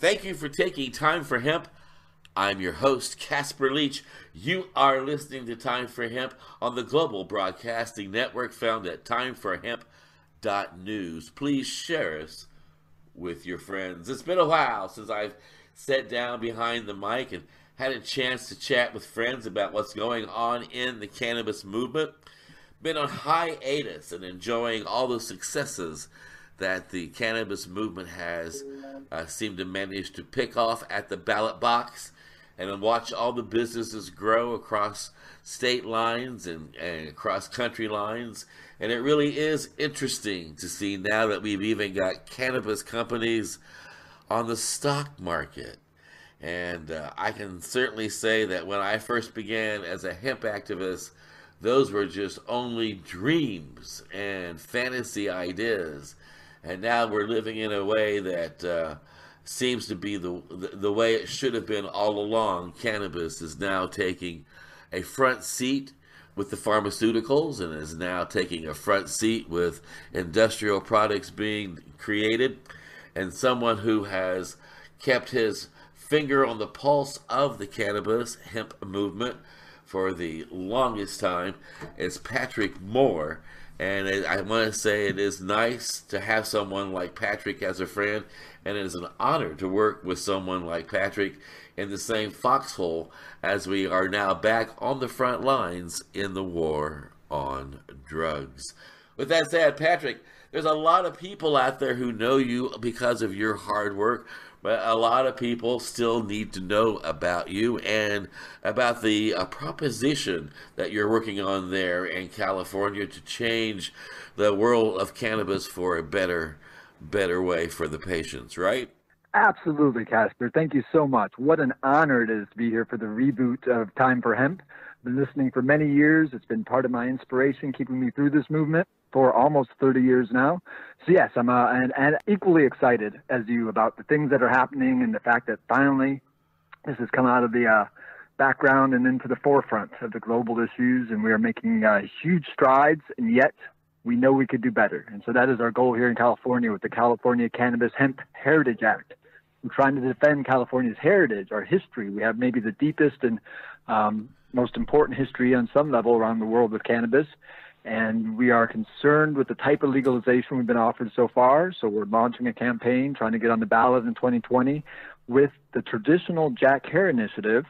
Thank you for taking time for hemp. I'm your host, Casper Leach. You are listening to Time for Hemp on the Global Broadcasting Network, found at timeforhemp.news. Please share us with your friends. It's been a while since I've sat down behind the mic and had a chance to chat with friends about what's going on in the cannabis movement. Been on hiatus and enjoying all the successes that the cannabis movement has seemed to manage to pick off at the ballot box, and watch all the businesses grow across state lines and across country lines. And it really is interesting to see now that we've even got cannabis companies on the stock market. And I can certainly say that when I first began as a hemp activist, those were just only dreams and fantasy ideas. And now we're living in a way that seems to be the way it should have been all along. Cannabis is now taking a front seat with the pharmaceuticals and is now taking a front seat with industrial products being created. And someone who has kept his finger on the pulse of the cannabis hemp movement for the longest time is Patrick Moore. And I want to say it is nice to have someone like Patrick as a friend, and it is an honor to work with someone like Patrick in the same foxhole as we are now back on the front lines in the war on drugs. With that said, Patrick, there's a lot of people out there who know you because of your hard work, but a lot of people still need to know about you and about the proposition that you're working on there in California to change the world of cannabis for a better way for the patients, right? Absolutely, Casper. Thank you so much. What an honor it is to be here for the reboot of Time for Hemp. I've been listening for many years. It's been part of my inspiration, keeping me through this movement for almost 30 years now. So yes, I'm and equally excited as you about the things that are happening and the fact that finally this has come out of the background and into the forefront of the global issues, and we are making huge strides, and yet we know we could do better. And so that is our goal here in California with the California Cannabis Hemp Heritage Act. We're trying to defend California's heritage, our history. We have maybe the deepest and most important history on some level around the world with cannabis. And we are concerned with the type of legalization we've been offered so far. So we're launching a campaign trying to get on the ballot in 2020 with the traditional Jack Herer initiative,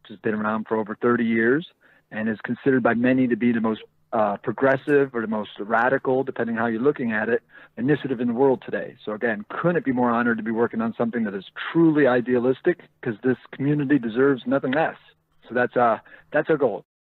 which has been around for over 30 years and is considered by many to be the most progressive or the most radical, depending how you're looking at it, initiative in the world today. So again, couldn't be more honored to be working on something that is truly idealistic, because this community deserves nothing less. So that's our goal.